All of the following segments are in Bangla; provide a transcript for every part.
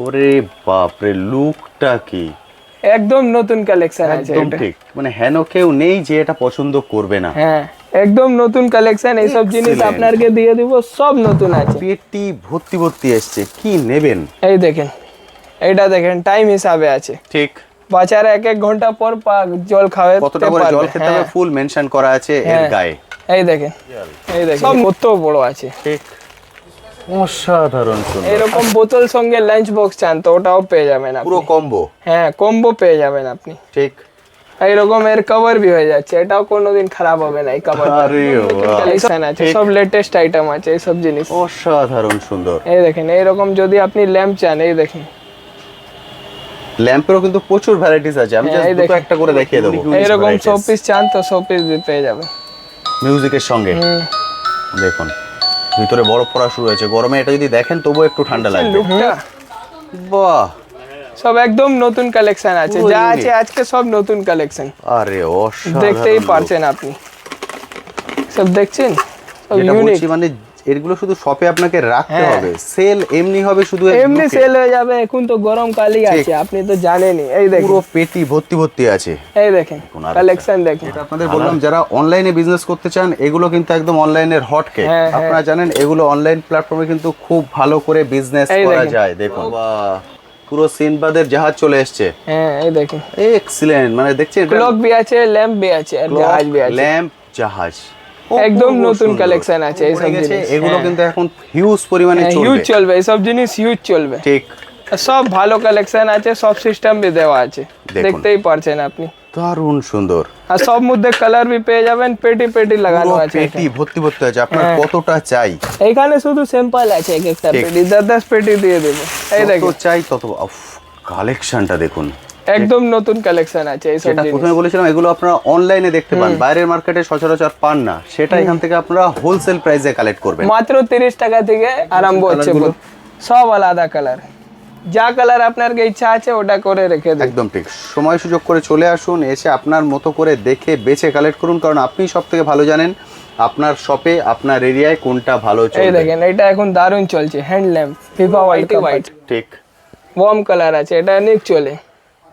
ওরে বাপরে, লুকটা কি একদম নতুন কালেকশন আছে একদম এটা। ঠিক, মানে হেন কেউ নেই যে এটা পছন্দ করবে না। হ্যাঁ, একদম নতুন কালেকশন, এই সব জিনিস Excellent. আপনাকে দিয়ে দিব, সব নতুন আছে। পেটি ভর্তি ভর্তি এসছে, কি নেবেন? এই দেখেন, এইটা দেখেন, টাইম হিসাবে আছে। ঠিক, বাচ্চারা 1-1 ঘন্টা পর জল খাওয়াতে কতটা করে পারবে। জল খেতে হবে ফুল মেনশন করা আছে এর হ্যাঁ। গায়ে। এই দেখেন, এই দেখেন সব কত বড় আছে। ঠিক, অসাধারণ সুন্দর। এরকম বোতল সঙ্গে লাঞ্চ বক্স চান তো ওটাও পেয়ে যাবেন আপনি। পুরো কম্বো। হ্যাঁ, কম্বো পেয়ে যাবেন আপনি। ঠিক, এইরকম এর কভার বি হয়ে যাচ্ছে, এটাও কোনোদিন খারাপ হবে না। এই কভার আরে বাহ, কালেকশন আছে, সব লেটেস্ট আইটেম আছে এই সব জিনিস। অসাধারণ সুন্দর। এই দেখেন, এইরকম যদি আপনি ল্যাম্প চান, এই দেখেন ল্যাম্পেরও কিন্তু প্রচুর ভ্যারাইটিস আছে, আমি হ্যাঁ, জাস্ট এই দুটো দেখেন। একটা করে দেখিয়ে দেবো। এইরকম 100 পিস চান তো 100 পিস পেয়ে যাবেন মিউজিকের সঙ্গে। দেখুন ভিতরে বরফ পড়া শুরু হয়েছে, গরমে এটা যদি দেখেন তবুও একটু ঠান্ডা লাগবে। লুকটা বাহ, সব একদম নতুন কালেকশন আছে, পুরো যা unique। আছে আজকে সব নতুন কালেকশন, আরে অসাধারণ দেখতেই look। পারছেন আপনি। সব দেখছেন, সব যেটা ইউনিক। বলছি মানে এগুলো শুধু শপে আপনাকে রাখতে হ্যাঁ। হবে, সেল এমনি হবে শুধু এর এমনি look এ। সেল হয়ে যাবে, এখন তো গরম কালই আছে, আপনি তো জানেনই। এই দেখেন, পুরো পেটি ভর্তি ভর্তি আছে। এই দেখেন কোনার কালেকশন দেখেন। এটা আপনাদের বললাম যারা অনলাইনে বিজনেস করতে চান, এগুলো কিন্তু একদম অনলাইনের হটকেক। হ্যাঁ, হ্যাঁ। আপনারা জানেন এগুলো অনলাইন প্ল্যাটফর্মে কিন্তু খুব ভালো করে বিজনেস এই করা দেখেন। যায়। দেখুন বাহ, পুরো সিনবাদের জাহাজ চলে এসেছে। হ্যাঁ, এই দেখেন, এক্সিলেন্ট, মানে দেখছেন ক্লক বি আছে, ল্যাম্প বি আছে, আর জাহাজ বি আছে। ল্যাম্প জাহাজ একদম অপূর্ব নতুন সুন্দর। কালেকশন আছে এই সব পড়ে গেছে, জিনিস। এগুলো হ্যাঁ। কিন্তু এখন হিউজ পরিমাণে হিউজ চলবে। চলবে, এই সব জিনিস হিউজ চলবে। ঠিক, আর সব ভালো কালেকশন আছে, সব সিস্টেম বি দেওয়া আছে, দেখুন। দেখতেই পারছেন আপনি। দারুণ সুন্দর। আর সব মধ্যে কালার বি পেয়ে যাবেন, পেটি পেটি লাগানো পুরো আছে পেটি ভর্তি ভর্তি আছে, আপনার হ্যাঁ। কতটা চাই এখানে শুধু স্যাম্পল আছে, এক একটা ঠিক। পেটি 10-10 পেটি দিয়ে দেবো। এই যত দেখুন, চাই তত। কালেকশনটা দেখুন, একদম নতুন কালেকশন আছে এই সব যেটা জিনিস। প্রথমে বলেছিলাম এগুলো আপনারা অনলাইনে দেখতে পান, বাইরের মার্কেটে সচরাচর পান না, সেটা এখান থেকে আপনারা হোলসেল প্রাইসে কালেক্ট করবেন। মাত্র 30 টাকা থেকে আরম্ভ হচ্ছে, কালারগুলো? সব আলাদা কালার, যা কালার আপনার ইচ্ছা আছে ওটা করে রেখে দিন। একদম ঠিক, সময় সুযোগ করে চলে আসুন, এসে আপনার মতো করে দেখে বেছে কালেক্ট করুন, কারণ আপনি সব থেকে ভালো জানেন আপনার শপে আপনার এরিয়ায় কোনটা ভালো এই চলবে। দেখেন, এটা এখন দারুণ চলছে, hand lamp FIFA white white ঠিক, ওয়ার্ম কালার আছে, এটা অনেক চলে।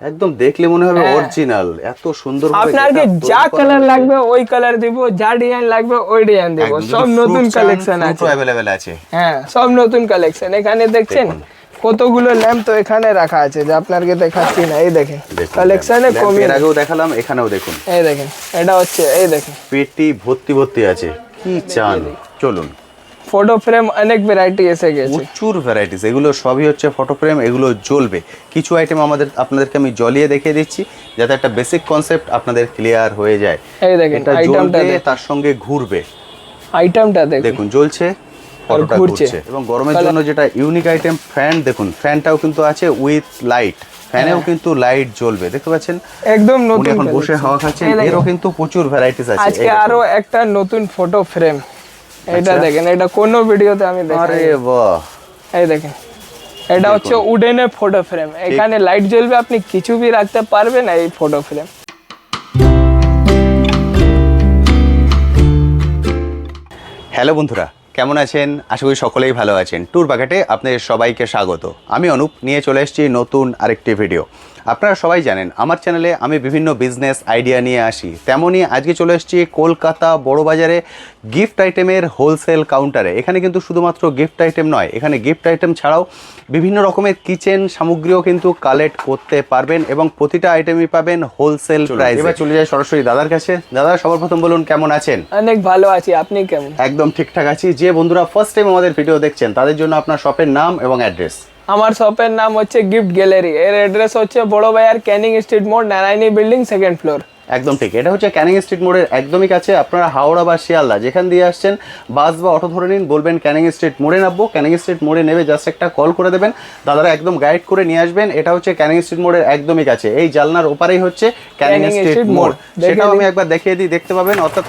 একদম দেখলে মনে হবে হ্যাঁ। অরিজিনাল, এত সুন্দর আপনাকে যা কালার লাগবে ওই কালার দিব, যা ডিজাইন লাগবে ওই ডিজাইন দিব, সব নতুন কালেকশন আছে। अवेलेबल আছে। হ্যাঁ, সব নতুন কালেকশন। এখানে দেখছেন কতগুলো ল্যাম্প তো এখানে রাখা আছে, যে আপনাকে দেখাচ্ছি না। এই দেখেন কালেকশনে কমই এর নেই। আগেও দেখালাম, এখানেও দেখুন এই দেখেন, এটা হচ্ছে, এই দেখেন পেটি ভর্তি ভর্তি আছে, কি চান চলুন। ফটো ফ্রেম অনেক ভ্যারাইটি এসে গেছে। প্রচুর ভ্যারাইটিস, এগুলো সবই হচ্ছে ফটো ফ্রেম, এগুলো জ্বলবে। কিছু আইটেম আপনাদেরকে আমি জ্বলিয়ে দেখিয়ে দিচ্ছি, যাতে একটা বেসিক কনসেপ্ট আপনাদের ক্লিয়ার হয়ে যায়। এই দেখেন এটা আইটেমটা, জ্বলবে, তার সঙ্গে ঘুরবে। আইটেমটা দেখুন, দেখুন জ্বলছে, ফটোটা ঘুরছে। ঘুরছে। এবং গরমের জন্য যেটা ইউনিক আইটেম ফ্যান, দেখুন ফ্যানটাও কিন্তু আছে উইথ লাইট, ফ্যানেও কিন্তু লাইট জ্বলবে, দেখতে পাচ্ছেন। একদম উনি নতুন এখন বসে collection। হাওয়া খাচ্ছেন, এই দেখেন, এরও কিন্তু প্রচুর ভ্যারাইটিস আছে। আজকে এই দেখুন। আরো একটা নতুন ফটো ফ্রেম, এটা আচ্ছা। দেখেন, এটা কোনো ভিডিওতে আমি দেখাই। আরে বাহ, এই দেখেন, এটা হচ্ছে উডেনের ফটো ফ্রেম, এখানে লাইট জ্বলবে, আপনি কিছু भी রাখতে পারবেন এই ফটো ফ্রেম। হ্যালো বন্ধুরা, কেমন আছেন? আশা করি সকলেই ভালো আছেন। ট্যুর বাকেটে আপনাদের সবাইকে স্বাগত। আমি অনুপ, নিয়ে চলে এসেছি নতুন আরেকটি ভিডিও। আপনারা সবাই জানেন আমার চ্যানেলে আমি বিভিন্ন বিজনেস আইডিয়া নিয়ে আসি, তেমনই আজকে চলে এসেছি কলকাতা বড়বাজারে গিফট আইটেমের হোলসেল কাউন্টারে। এখানে কিন্তু শুধুমাত্র গিফট আইটেম নয়, এখানে গিফট আইটেম ছাড়াও বিভিন্ন রকমের কিচেন সামগ্রীও কিন্তু কালেক্ট করতে পারবেন, এবং প্রতিটা আইটেমই পাবেন হোলসেল প্রাইসে। এবার চলে যাই সরাসরি দাদার কাছে। দাদা, সবার প্রথম বলুন কেমন আছেন? অনেক ভালো আছি, আপনি কেমন? একদম ঠিকঠাক আছি। যে বন্ধুরা ফার্স্ট টাইম আমাদের ভিডিও দেখছেন তাদের জন্য আপনার শপের নাম এবং অ্যাড্রেস। আমার শপের নাম হচ্ছে গিফট গ্যালারি, এর অ্যাড্রেস হচ্ছে বড়বাজার ক্যানিং স্ট্রিট মোড়, নারায়ণী বিল্ডিং, 2nd ফ্লোর। একদম ঠিক, এটা হচ্ছে ক্যানিং স্ট্রিট মোড়ের একদমই কাছে। আপনারা হাওড়া বা শিয়ালদা যেখান দিয়ে আসছেন, বাস বা অটো ধরে নিন, বলবেন ক্যানিং স্ট্রিট মোড়ে নামবো। ক্যানিং স্ট্রিট মোড়ে নেবে জাস্ট একটা কল করে দেবেন, দাদারা একদম গাইড করে নিয়ে আসবেন। এটা হচ্ছে ক্যানিং স্ট্রিট মোড়ের একদমই কাছে, এই জালনার ওপারেই হচ্ছে ক্যানিং স্ট্রিট মোড়। সেটাও আমি একবার দেখিয়ে দিই, দেখতে পাবেন। অর্থাৎ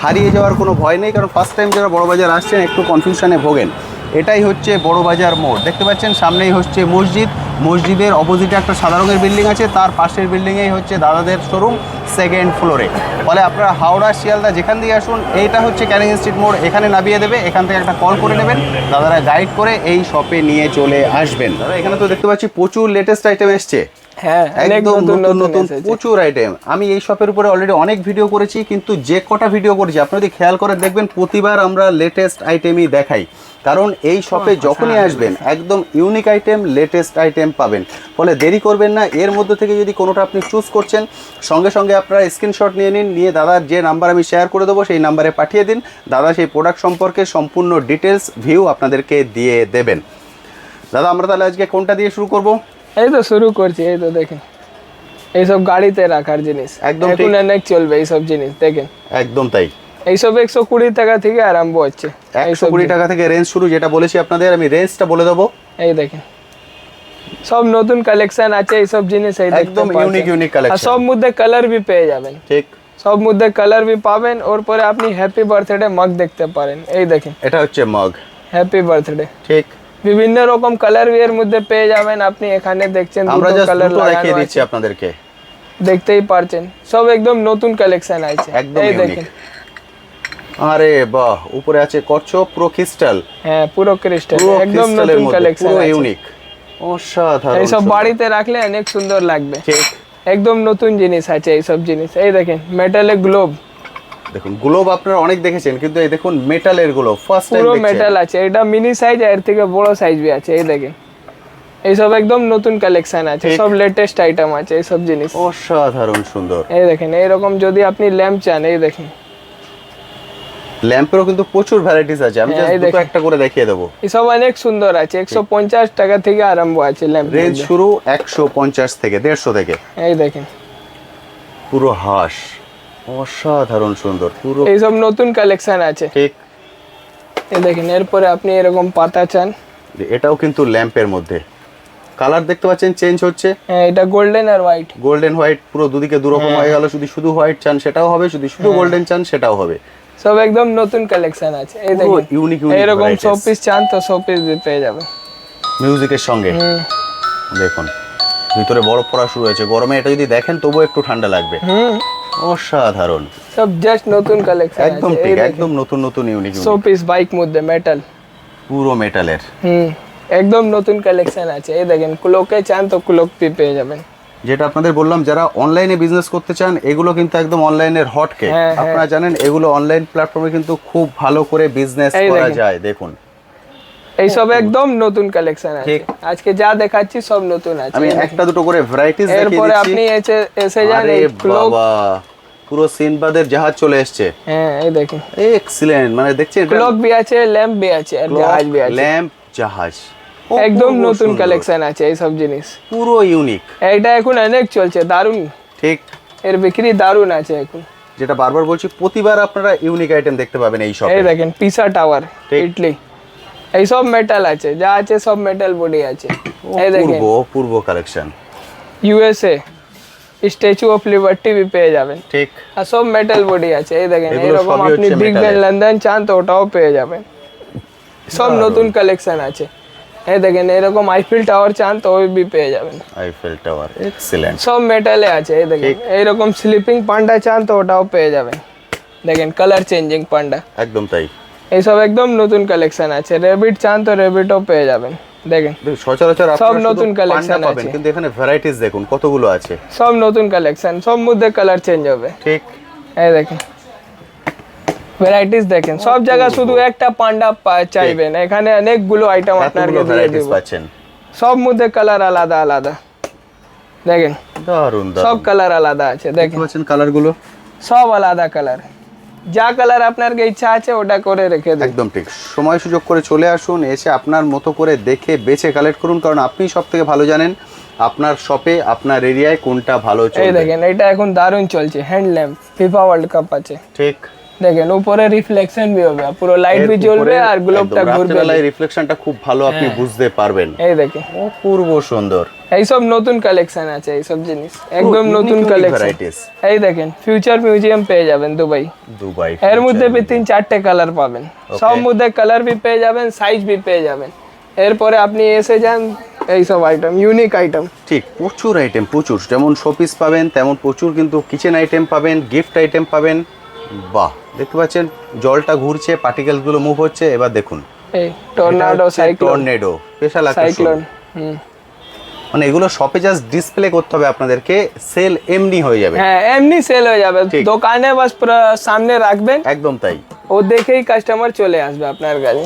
হারিয়ে যাওয়ার কোনো ভয় নেই, কারণ ফার্স্ট টাইম যারা বড়বাজার আসছেন একটু কনফিউশনে ভোগেন। এটাই হচ্ছে বড়বাজার মোড়, দেখতে পাচ্ছেন সামনেই হচ্ছে মসজিদ। মসজিদের অপোজিটে একটা সাদা রঙের বিল্ডিং আছে, তার পাশের বিল্ডিংয়েই হচ্ছে দাদাদের শোরুম, সেকেন্ড ফ্লোরে। ফলে আপনারা হাওড়া শিয়ালদা যেখান দিয়ে আসুন, এইটা হচ্ছে ক্যানিং স্ট্রিট মোড়, এখানে নামিয়ে দেবে। এখান থেকে একটা কল করে নেবেন, দাদারা গাইড করে এই শপে নিয়ে চলে আসবেন। দাদা এখানে তো দেখতে পাচ্ছি প্রচুর লেটেস্ট আইটেম এসছে। হ্যাঁ, একদম নতুন নতুন প্রচুর আইটেম। আমি এই শপের উপরে অলরেডি অনেক ভিডিও করেছি, কিন্তু যে কটা ভিডিও করেছি আপনি যদি খেয়াল করে দেখবেন প্রতিবার আমরা লেটেস্ট আইটেমই দেখাই, কারণ এই শপে যখনই আসবেন একদম ইউনিক আইটেম, লেটেস্ট আইটেম পাবেন। ফলে দেরি করবেন না, এর মধ্যে থেকে যদি কোনোটা আপনি চুজ করছেন, সঙ্গে সঙ্গে আপনারা স্ক্রিনশট নিয়ে নিন, নিয়ে দাদার যে নাম্বার আমি শেয়ার করে দেবো সেই নাম্বারে পাঠিয়ে দিন। দাদা সেই প্রোডাক্ট সম্পর্কে সম্পূর্ণ ডিটেলস ভিউ আপনাদেরকে দিয়ে দেবেন। দাদা আমরা তাহলে আজকে কোনটা দিয়ে শুরু করব? এই তো শুরু করছি। এই তো দেখেন এইসব গাড়িতে রাখার জিনিস, একদম এখন অনেক চলবে এইসব জিনিস। দেখেন একদম তাই, এইসব 120 টাকা থেকে আরম্ভ হচ্ছে। 120 টাকা থেকে রেঞ্জ শুরু, যেটা বলেছি আপনাদের। আমি রেঞ্জটা বলে দেবো। এই দেখেন সব নতুন কালেকশন আছে এইসব জিনিস। এই একদম ইউনিক ইউনিক আর কালেকশন, সব মধ্যে কালার भी পেয়ে যাবেন। ঠিক, সব মধ্যে কালার भी পাবেন। ওর পরে আপনি হ্যাপি বার্থডে মগ দেখতে পারেন। এই দেখেন এটা হচ্ছে মগ, হ্যাপি বার্থডে। ঠিক, বিভিন্ন রকম কালার এর মধ্যে পেয়ে যাবেন। আপনি এখানে দেখছেন আমরা দুটো জাস্ট কালার দুটো লাগানো দেখিয়ে দিচ্ছি আছে, আপনাদেরকে, দেখতেই পারছেন। সব একদম নতুন কালেকশন আছে। একদম এই ইউনিক। দেখেন, আরে বাহ, উপরে আছে কচ্ছপ, পুরো ক্রিস্টাল, হ্যাঁ পুরো ক্রিস্টাল, পুরো একদম ক্রিস্টালের নতুন মধ্যে, কালেকশন পুরো আছে। ইউনিক, অসাধারণ। এইসব সুন্দর। বাড়িতে রাখলে অনেক সুন্দর লাগবে। ঠিক, একদম নতুন জিনিস আছে এইসব জিনিস। এই দেখেন মেটালের গ্লোব, দেখুন গ্লোব আপনারা অনেক দেখেছেন, কিন্তু এই দেখুন মেটালের গ্লোব ফার্স্ট টাইম পুরো দেখছেন। মেটাল আছে। এটা মিনি সাইজ, এর থেকে বড় সাইজ भी আছে। এই দেখেন এইসব একদম নতুন কালেকশন আছে, ঠিক। সব লেটেস্ট আইটেম আছে এইসব জিনিস। অসাধারণ সুন্দর। এই দেখেন এইরকম যদি আপনি ল্যাম্প চান, এই দেখেন ল্যাম্পেরও কিন্তু প্রচুর ভ্যারাইটিস আছে, আমি হ্যাঁ, জাস্ট এই দুটো দেখেন। একটা করে দেখিয়ে দেবো। এসব অনেক সুন্দর আছে। 150 টাকা থেকে আরম্ভ আছে ল্যাম্প। রেঞ্জ শুরু 150 থেকে 150 থেকে। এই দেখেন পুরো হাঁস, অসাধারণ সুন্দর, পুরো এইসব নতুন কালেকশন আছে। ঠিক। এই দেখেন এরপরে আপনি এরকম পাতা চান, এটাও কিন্তু ল্যাম্পের মধ্যে কালার দেখতে পাচ্ছেন চেঞ্জ হচ্ছে। হ্যাঁ এটা গোল্ডেন আর হোয়াইট। গোল্ডেন হোয়াইট, পুরো দুদিকে দুরকম হয়ে গেল। যদি শুধু হোয়াইট চান সেটাও হবে, যদি শুধু গোল্ডেন চান সেটাও হবে। সব একদম নতুন কালেকশন আছে। এই পুরো দেখেন ইউনিক ইউনিক এরকম 100 পিস চান তো 100 পিস भी পেয়ে যাবে মিউজিকের সঙ্গে। দেখুন ভিতরে বরফ পড়া শুরু হয়েছে, গরমে এটা যদি দেখেন তবুও একটু ঠান্ডা লাগবে। অসাধারণ, সব জাস্ট নতুন কালেকশন আছে। একদম ঠিক, একদম নতুন নতুন ইউনিক 100 পিস বাইক মধ্যে মেটাল, পুরো মেটালের। একদম নতুন কালেকশন আছে। এই দেখেন ক্লকে চান তো ক্লক भी পেয়ে যাবেন। যেটা আপনাদের বললাম, যারা অনলাইনে বিজনেস করতে চান এগুলো কিন্তু একদম অনলাইনের হটকে। হ্যাঁ, আপনারা জানেন এগুলো অনলাইন প্ল্যাটফর্মে কিন্তু খুব ভালো করে বিজনেস এই করা দেখেন। যায়। দেখুন এইসব একদম নতুন কালেকশন আছে। ঠিক। আজকে যা দেখাচ্ছি সব নতুন আছে। আমি একটা দুটো করে ভ্যারাইটিস দেখিয়ে এরপরে দিচ্ছি। আপনি এসে যান আরে এই ক্লক। বাবা, পুরো সিনবাদের জাহাজ চলে এসেছে। হ্যাঁ এই দেখেন এক্সিলেন্ট, মানে দেখছেন ক্লক भी আছে, ল্যাম্প भी আছে, আর জাহাজ भी আছে। ল্যাম্প, জাহাজ, একদম অপূর্ব নতুন সুন্দর, কালেকশন আছে এইসব জিনিস। পুরো ইউনিক। এটা এখন অনেক চলছে, দারুন। ঠিক, এর বিক্রি দারুন আছে এখন। যেটা বারবার বলছি, প্রতিবার আপনারা ইউনিক আইটেম দেখতে পাবেন এই শপে। এই দেখেন পিসা টাওয়ার, ঠিক। ইটলি, এই সব মেটাল আছে, যা আছে সব মেটাল বডি আছে। এই দেখেন পূর্ব collection. USA statue of liberty भी পেয়ে যাবেন। ঠিক, আর সব মেটাল বডি আছে। এই দেখেন এগুলো এরকম সবই আপনি হচ্ছে বিগ ব্যান metal-এর। লন্ডন চান তো ওটাও পেয়ে যাবেন। সব দারুণ। নতুন কালেকশন আছে। এই দেখেন এরকম আইফেল টাওয়ার চান তো ওই भी পেয়ে যাবেন। Eiffel tower, excellent. সব মেটালে আছে। এই দেখেন এইরকম স্লিপিং পান্ডা চান তো ওটাও পেয়ে যাবেন। দেখেন কালার চেঞ্জিং পান্ডা, একদম তাই। এইসব একদম নতুন কালেকশন আছে। রেবিট চান তো রেবিটও পেয়ে যাবেন। দেখেন সচরাচর আপনারা নতুন শুধু collection পান্ডা পাবেন, আছে। কিন্তু এখানে ভ্যারাইটিস দেখুন কতগুলো আছে। সব নতুন কালেকশন, সব মধ্যে কালার চেঞ্জ হবে। ঠিক, এই দেখেন ভ্যারাইটিস দেখেন, সব জায়গা শুধু একটা পান্ডা চাইবেন, এখানে অনেকগুলো আইটেম আপনাকে এতগুলো দিয়ে ভ্যারাইটিস দেব। পাচ্ছেন। সব মধ্যে কালার আলাদা আলাদা। দেখেন দারুন সব দারুন, কালার আলাদা আছে। দেখতে দেখেন পাচ্ছেন কালারগুলো, সব আলাদা কালার, যা কালার আপনার ইচ্ছা আছে ওটা করে রেখে দিন। একদম ঠিক। সময় সুযোগ করে চলে আসুন, এসে আপনার মতো করে দেখে বেছে কালেক্ট করুন, কারণ আপনি সব থেকে ভালো জানেন আপনার শপে আপনার এরিয়ায় কোনটা ভালো এই চলবে। দেখেন এটা এখন দারুণ চলছে, hand lamp, FIFA world cup আছে। ঠিক, দেখেন উপরে রিফ্লেকশন भी হবে, পুরো লাইট भी জ্বলবে আর গ্লোবটা ঘুরবে। রাত্রেবেলায় রিফ্লেকশনটা খুব ভালো আপনি বুঝতে পারবেন। এই দেখেন অপূর্ব সুন্দর, এই সব নতুন কালেকশন আছে। এই সব জিনিস একদম নতুন কালেকশন। ভ্যারাইটিস। এই দেখেন ফিউচার মিউজিয়াম পেয়ে যাবেন দুবাই। দুবাই, এর মধ্যে भी 3-4টে কালার পাবেন। সব মধ্যে কালার भी পেয়ে যাবেন, সাইজ भी পেয়ে যাবেন। এরপরে আপনি এসে যান এইসব আইটেম, ইউনিক আইটেম। ঠিক, প্রচুর আইটেম, প্রচুর। যেমন শোপিস পাবেন তেমন প্রচুর কিন্তু কিচেন আইটেম পাবেন, গিফট আইটেম পাবেন। বাহ, দেখতে পাচ্ছেন জলটা ঘুরছে, পার্টিকেলসগুলো মুভ হচ্ছে। এবার দেখুন এই tornado, cyclone, tornado, special cyclone. মানে এগুলো শপে জাস্ট ডিসপ্লে করতে হবে আপনাদেরকে, সেল এমনি হয়ে যাবে। হ্যাঁ, এমনি সেল হয়ে যাবে, ঠিক। দোকানে বাস পুরো সামনে রাখবেন, একদম তাই। ও দেখেই কাস্টমার চলে আসবে আপনার কাছে।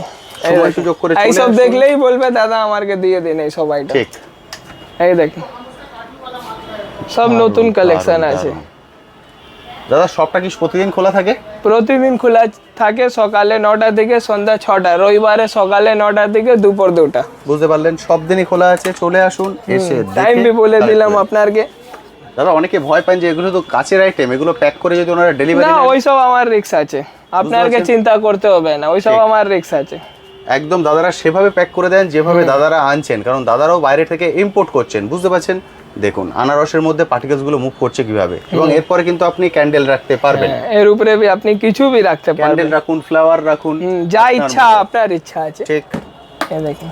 সময় সুযোগ করে চলে এইসব আসুন। দেখলেই বলবে দাদা আমাকে দিয়ে দিন এইসব আইটেম। ঠিক, এই দেখুন সব নতুন কালেকশন আছে। দাদা শপটা কি প্রতিদিন খোলা থাকে? প্রতিদিন খোলা থাকে, সকালে 9টা থেকে সন্ধ্যা 6টা, রবিবারে সকালে 9টা থেকে দুপুর 2টা। বুঝতে পারলেন, সব দিনই খোলা আছে, চলে আসুন, এসে টাইম বি বলে দিলাম আপনাকে। দাদা অনেকে ভয় পান যে এগুলো তো কাচের আইটেম, এগুলো প্যাক করে যদি ওনারা ডেলিভারি না, ওইসব আমার রিস্ক আছে, আপনাকে চিন্তা করতে হবে না, ওইসব ঠিক। আমার রিস্ক আছে। একদম দাদারা সেভাবে প্যাক করে দেন যেভাবে দাদারা আনছেন, কারণ দাদারাও বাইরে থেকে ইম্পোর্ট করছেন, বুঝতে পারছেন। দেখুন আনারসের মধ্যে পার্টিকেলস গুলো মুভ করছে কিভাবে, এবং এরপরে কিন্তু আপনি ক্যান্ডেল রাখতে পারবেন। এর উপরে भी আপনি কিছু भी রাখতে পারবেন, ক্যান্ডেল রাখুন, ফ্লাওয়ার রাখুন, যা আপনার ইচ্ছা মতো। আপনার ইচ্ছা আছে। ঠিক, এই দেখুন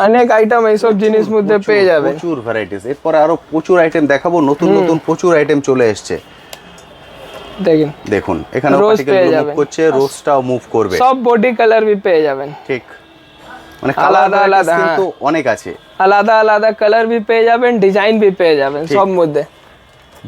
অনেক আইটেম এইসব জিনিস মধ্যে পেয়ে যাবেন, প্রচুর ভ্যারাইটিস। এরপরে আরো প্রচুর আইটেম দেখাবো, নতুন নতুন প্রচুর আইটেম চলে এসেছে। দেখুন দেখুন এখানে রোজ পার্টিকেল পেয়ে মুভ যাবেন। করছে, রোজটাও মুভ করবে। সব বডি কালার भी পেয়ে যাবেন। ঠিক, মানে কালার আলাদা আলাদা, কিন্তু অনেক আছে। আলাদা আলাদা কালার भी পেয়ে যাবেন, ডিজাইন भी পেয়ে যাবেন সব মধ্যে।